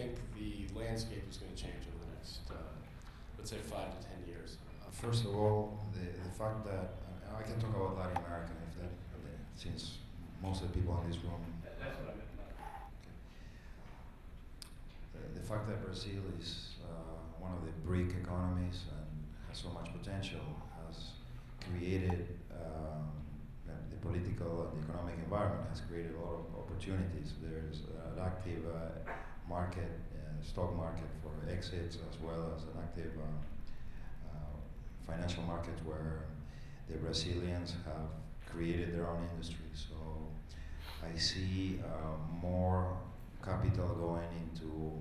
think the landscape is going to change over the next, let's say, 5 to 10 years? First of all, the fact that I can talk about Latin America, if that, since most of the people in this room. That's what I meant. The fact that Brazil is one of the BRIC economies and has so much potential has created the political and the economic environment has created a lot of opportunities. There's an active market, stock market for exits, as well as an active financial market where the Brazilians have created their own industry. So I see more capital going into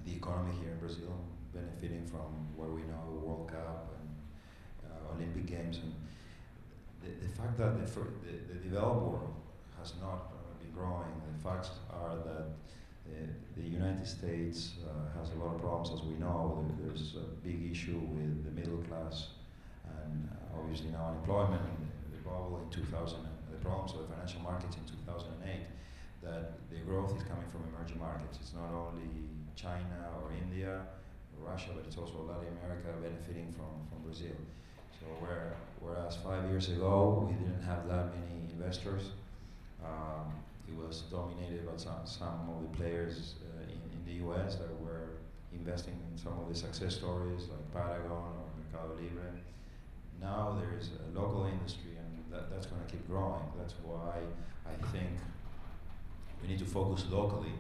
the economy here in Brazil, benefiting from what we know, World Cup and Olympic Games. And the fact that the developed world has not been growing, the facts are that the United States has a lot of problems, as we know. There's a big issue with the middle class and obviously now unemployment and the bubble in 2000, the problems of the financial markets in 2008, that the growth is coming from emerging markets. It's not only China or India or Russia, but it's also Latin America benefiting from Brazil. So whereas 5 years ago we didn't have that many investors, it was dominated by some of the players in the US that were investing in some of the success stories like Paragon or Mercado Libre. Now there is a local industry, and that's going to keep growing. That's why I think we need to focus locally.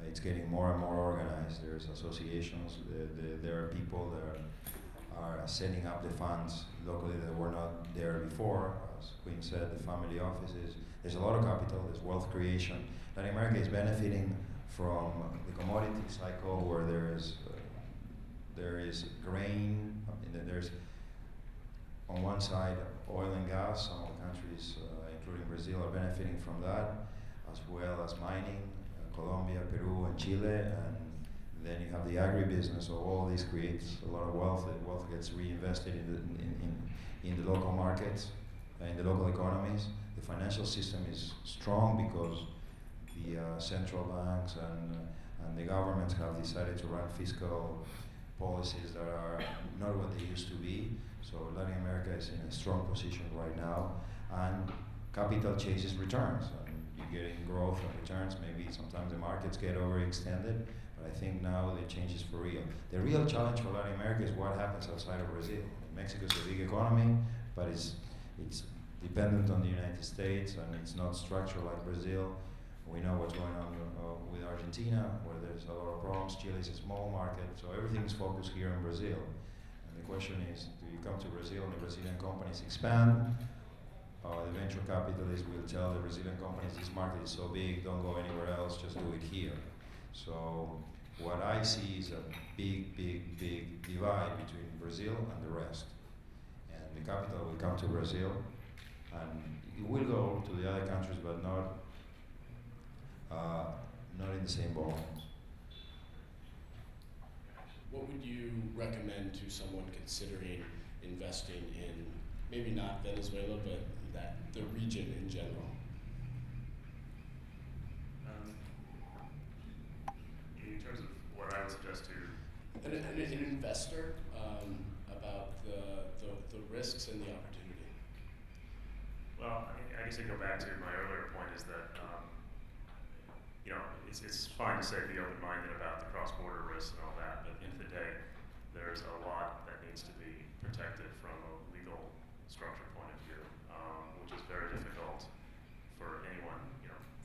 It's getting more and more organized. There's associations. There are people that are setting up the funds locally that were not there before. As Quinn said, the family offices. There's a lot of capital. There's wealth creation. Latin America is benefiting from the commodity cycle, where there is grain. There's on one side oil and gas. Some of the countries, including Brazil, are benefiting from that, as well as mining. Colombia, Peru, and Chile, and then you have the agribusiness. So all this creates a lot of wealth. The wealth gets reinvested in the local markets, in the local economies. The financial system is strong because the central banks and the governments have decided to run fiscal policies that are not what they used to be. So Latin America is in a strong position right now, and capital chases returns. You're getting growth and returns. Maybe sometimes the markets get overextended, but I think now the change is for real. The real challenge for Latin America is what happens outside of Brazil. Mexico is a big economy, but it's dependent on the United States, and it's not structured like Brazil. We know what's going on with Argentina, where there's a lot of problems. Chile is a small market, so everything's focused here in Brazil. And the question is, do you come to Brazil and the Brazilian companies expand? The venture capitalists will tell the Brazilian companies, this market is so big, don't go anywhere else, just do it here. So what I see is a big divide between Brazil and the rest. And the capital will come to Brazil, and it will go to the other countries, but not in the same volumes. What would you recommend to someone considering investing in, maybe not Venezuela, but the region in general? In terms of what I would suggest to an investor, about the risks and the opportunity. Well, I guess I go back to my earlier point is that it's fine to say be open-minded about the cross-border risks and all that, but at the end of the day, there's a lot that needs to be protected from a legal structure point of view, which is very difficult for anyone,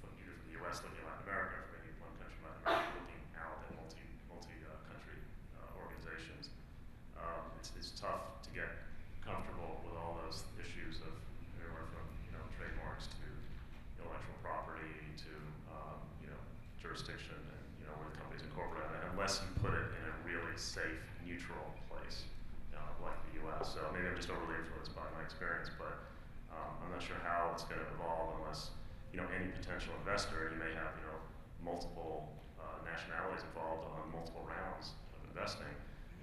from either from the U.S. looking at Latin America, from any one country in Latin America looking out at multi-country organizations. It's tough to get comfortable with all those issues of everywhere from trademarks to intellectual property to jurisdiction and where the company's incorporated, unless you put it in a really safe, neutral place like the U.S. So maybe I'm just overly influenced by my experience, but I'm not sure how it's going to evolve unless any potential investor, you may have multiple nationalities involved on multiple rounds of investing.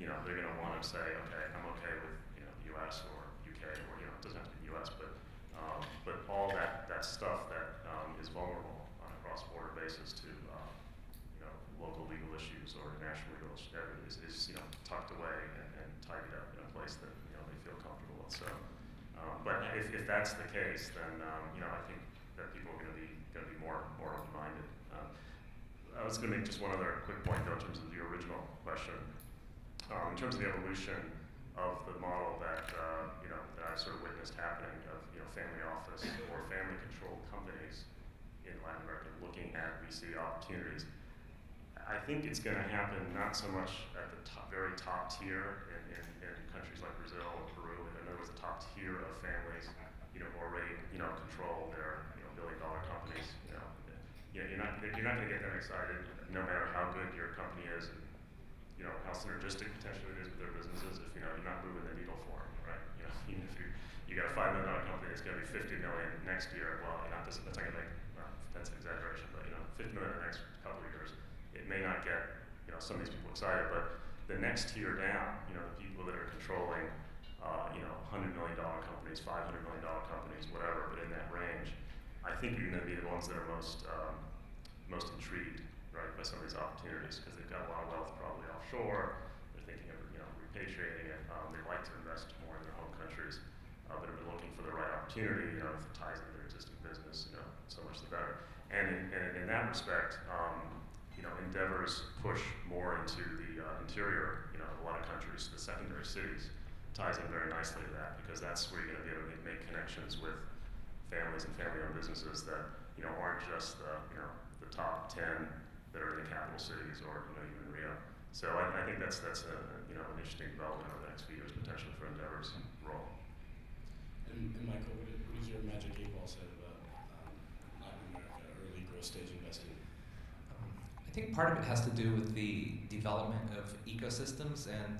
They're going to want to say, okay, I'm okay with the U.S. or UK or it doesn't have to be the U.S. But all that stuff that is vulnerable on a cross-border basis to that's the case, then I think that people are going to be more open-minded. I was going to make just one other quick point though in terms of the original question. In terms of the evolution of the model that that I've sort of witnessed happening of family office or family-controlled companies in Latin America looking at VC opportunities. I think it's going to happen not so much at the very top tier in countries like Brazil and Peru. In other words, the top tier of families, already control their billion-dollar companies. You're not going to get them excited no matter how good your company is and how synergistic potentially it is with their businesses if you're not moving the needle for them, right? Even if you got a $5 million company that's going to be $50 million next year, well, that's not going to make that's an exaggeration, but $50 million in the next couple of years, it may not get some of these people excited, but the next tier down, the people that are controlling $100 million companies, $500 million companies, whatever, but in that range, I think you're going to be the ones that are most intrigued, right, by some of these opportunities because they've got a lot of wealth probably offshore. They're thinking of repatriating it. They like to invest more in their home countries, but have been looking for the right opportunity. If it ties into their existing business, so much the better. And in that respect, endeavors push more into the interior. A lot of countries, the secondary cities, ties in very nicely to that because that's where you're going to be able to make connections with families and family-owned businesses that aren't just the top 10 that are in the capital cities or even Rio. So I think that's an interesting development over the next few years potentially for Endeavor's role. And Michael, what is your magic 8-ball say about Latin America early growth stage investing? I think part of it has to do with the development of ecosystems, and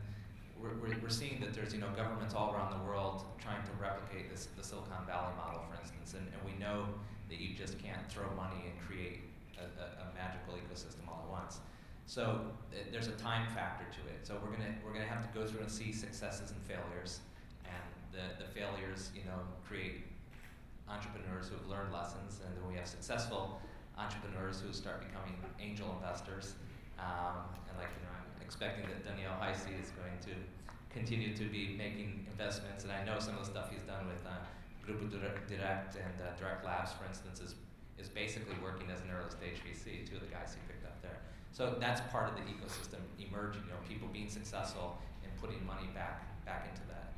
we're seeing that there's governments all around the world trying to replicate the Silicon Valley model, for instance, and we know that you just can't throw money and create a magical ecosystem all at once. So there's a time factor to it. So we're gonna have to go through and see successes and failures, and the failures create entrepreneurs who have learned lessons, and then we have successful entrepreneurs who start becoming angel investors. And I'm expecting that Daniel Heisey is going to continue to be making investments, and I know some of the stuff he's done with Grupo Direct and Direct Labs, for instance, is basically working as an early stage VC, two of the guys he picked up there. So that's part of the ecosystem emerging, people being successful and putting money back into that.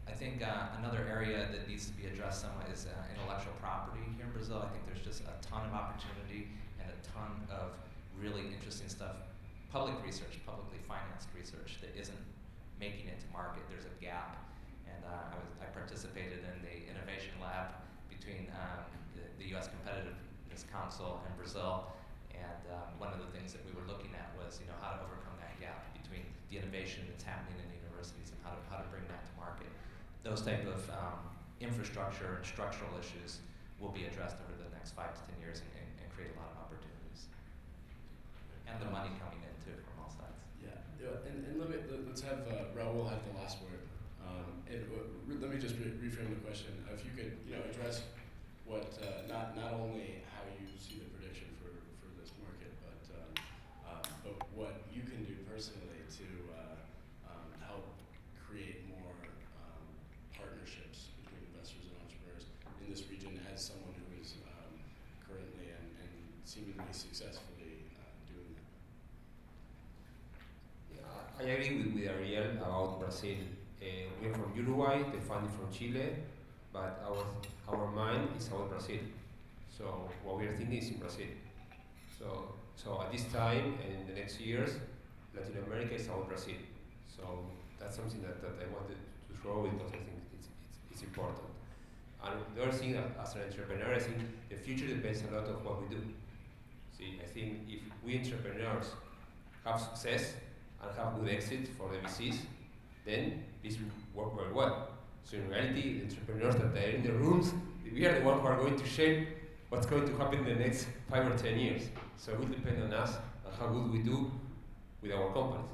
I think another area that needs to be addressed somewhat is intellectual property here in Brazil. I think there's just a ton of opportunity and a ton of really interesting stuff. Publicly financed research that isn't making it to market. There's a gap, and I participated in the innovation lab between the U.S. Competitiveness Council and Brazil, and one of the things that we were looking at was how to overcome that gap between the innovation that's happening in the universities and how to bring that to market. Those type of infrastructure and structural issues will be addressed over the next 5 to 10 years and create a lot of opportunities. And the money coming in too from all sides. Yeah. And let's have Raul have the last word. Let me just reframe the question. If you could address what not only how you see the prediction for this market, but what you can do personally to help create more partnerships between investors and entrepreneurs in this region as someone who is currently and seemingly successfully doing that. Yeah, I agree with Ariel about Brazil. We're from Uruguay, the funding from Chile, but our mind is out Brazil. So what we are thinking is in Brazil. So at this time and in the next years, Latin America is out Brazil. So that's something that I wanted to throw because I think it's important. And the other thing, as an entrepreneur, I think the future depends a lot on what we do. See, I think if we entrepreneurs have success and have good exit for the VCs, then this will work very well. So in reality, the entrepreneurs that are in the rooms, we are the ones who are going to shape what's going to happen in the next 5 or 10 years. So it will depend on us and how good we do with our companies.